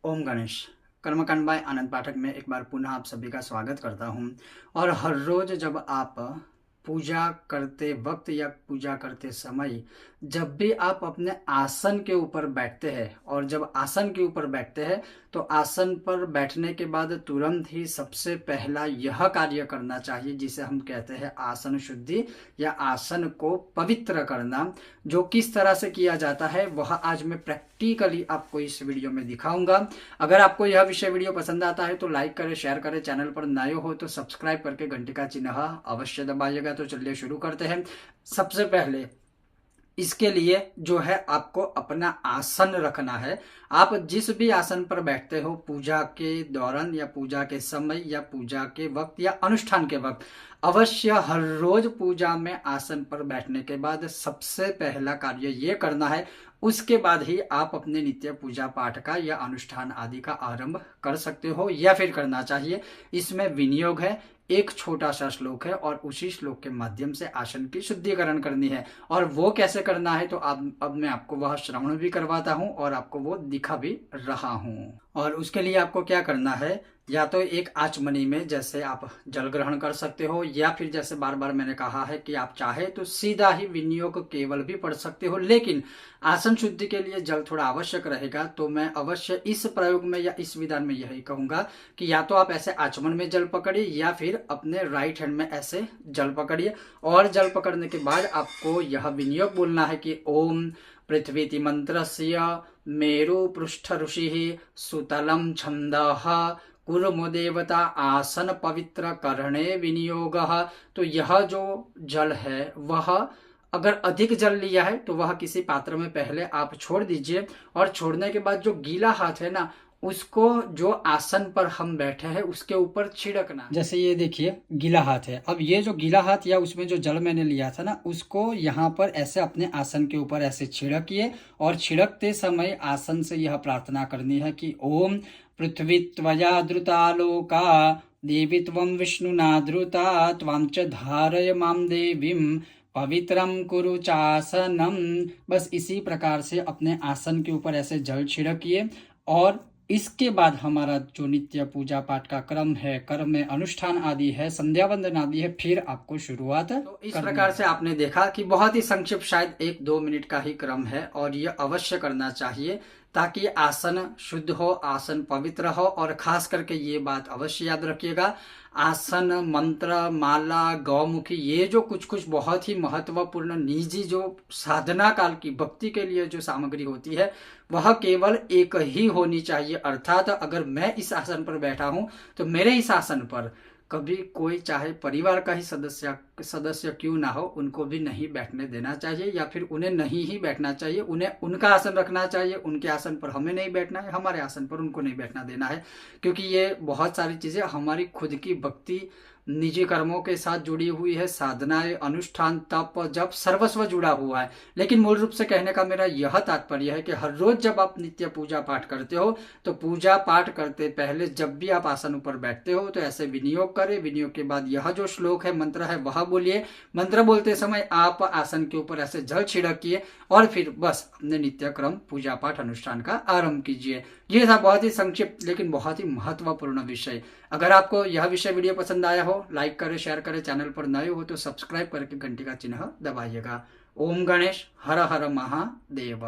ओम गणेश। कर्मकांड बाय आनंद पाठक में एक बार पुनः आप सभी का स्वागत करता हूं। और हर रोज जब आप पूजा करते वक्त या पूजा करते समय जब भी आप अपने आसन के ऊपर बैठते हैं, और जब आसन के ऊपर बैठते हैं तो आसन पर बैठने के बाद तुरंत ही सबसे पहला यह कार्य करना चाहिए जिसे हम कहते हैं आसन शुद्धि या आसन को पवित्र करना। जो किस तरह से किया जाता है वह आज मैं प्रैक्टिकली आपको इस वीडियो में दिखाऊंगा। अगर आपको यह विषय वीडियो पसंद आता है तो लाइक करें, शेयर करें, चैनल पर नए हो तो सब्सक्राइब करके घंटी का चिन्ह अवश्य दबाइएगा। तो चलिए शुरू करते हैं। सबसे पहले इसके लिए जो है आपको अपना आसन रखना है। आप जिस भी आसन पर बैठते हो पूजा के दौरान या पूजा के समय या पूजा के वक्त या अनुष्ठान के वक्त, अवश्य हर रोज पूजा में आसन पर बैठने के बाद सबसे पहला कार्य ये करना है। उसके बाद ही आप अपने नित्य पूजा पाठ का या अनुष्ठान आदि का आरंभ कर सकते हो या फिर करना चाहिए। इसमें विनियोग है, एक छोटा सा श्लोक है और उसी श्लोक के माध्यम से आसन की शुद्धिकरण करनी है। और वो कैसे करना है तो अब मैं आपको वह श्रवण भी करवाता हूँ और आपको वो दिखा भी रहा हूँ। और उसके लिए आपको क्या करना है, या तो एक आचमनी में जैसे आप जल ग्रहण कर सकते हो, या फिर जैसे बार बार मैंने कहा है कि आप चाहे तो सीधा ही विनियोग केवल भी पढ़ सकते हो, लेकिन आसन शुद्धि के लिए जल थोड़ा आवश्यक रहेगा। तो मैं अवश्य इस प्रयोग में या इस विधान में यही कहूंगा कि या तो आप ऐसे आचमन में जल पकड़िए या फिर अपने राइट हैंड में ऐसे जल पकड़िए। और जल पकड़ने के बाद आपको यह विनियोग बोलना है कि ओम पृथ्वीति मंत्रस्य मेरु पृष्ठ ऋषि सुतलम छंदः कुर्मो देवता आसन पवित्र करणे विनियोग। तो यह जो जल है वह अगर अधिक जल लिया है तो वह किसी पात्र में पहले आप छोड़ दीजिए, और छोड़ने के बाद जो गीला हाथ है ना उसको जो आसन पर हम बैठे हैं उसके ऊपर छिड़कना। जैसे ये देखिए गीला हाथ है, अब ये जो गीला हाथ या उसमें जो जल मैंने लिया था ना उसको यहाँ पर ऐसे अपने आसन के ऊपर ऐसे छिड़किए। और छिड़कते समय आसन से यह प्रार्थना करनी है कि ओम पृथ्वी त्वया धृतालोका देवी त्वं विष्णुना धृता त्वां च धारय माम देवीं पवित्रम कुरु चासनम। बस इसी प्रकार से अपने आसन के ऊपर ऐसे जल छिड़किए। और इसके बाद हमारा जो नित्य पूजा पाठ का क्रम है, कर्म में अनुष्ठान आदि है, संध्या वंदन आदि है, फिर आपको शुरुआत। तो इस प्रकार से आपने देखा कि बहुत ही संक्षिप्त, शायद 1-2 मिनट का ही क्रम है, और यह अवश्य करना चाहिए ताकि आसन शुद्ध हो, आसन पवित्र हो। और खास करके ये बात अवश्य याद रखिएगा, आसन मंत्र माला गौमुखी ये जो कुछ कुछ बहुत ही महत्वपूर्ण निजी जो साधना काल की भक्ति के लिए जो सामग्री होती है वह केवल एक ही होनी चाहिए। अर्थात अगर मैं इस आसन पर बैठा हूं तो मेरे इस आसन पर कभी कोई चाहे परिवार का ही सदस्य क्यों ना हो उनको भी नहीं बैठने देना चाहिए, या फिर उन्हें नहीं ही बैठना चाहिए। उन्हें उनका आसन रखना चाहिए, उनके आसन पर हमें नहीं बैठना है, हमारे आसन पर उनको नहीं बैठना देना है। क्योंकि ये बहुत सारी चीजें हमारी खुद की भक्ति निजी कर्मों के साथ जुड़ी हुई है, साधनाएं अनुष्ठान तप जब सर्वस्व जुड़ा हुआ है। लेकिन मूल रूप से कहने का मेरा यह तात्पर्य है कि हर रोज जब आप नित्य पूजा पाठ करते हो तो पूजा पाठ करते पहले जब भी आप आसन ऊपर बैठते हो तो ऐसे विनियोग करें। विनियोग के बाद यह जो श्लोक है मंत्र है वह बोलिए। मंत्र बोलते समय आप आसन के ऊपर ऐसे जल छिड़किए और फिर बस अपने नित्य क्रम पूजा पाठ अनुष्ठान का आरंभ कीजिए। यह था बहुत ही संक्षिप्त लेकिन बहुत ही महत्वपूर्ण विषय। अगर आपको यह विषय वीडियो पसंद आया हो लाइक करें, शेयर करें, चैनल पर नए हो तो सब्सक्राइब करके घंटी का चिन्ह दबाइएगा। ओम गणेश, हर हर महादेव।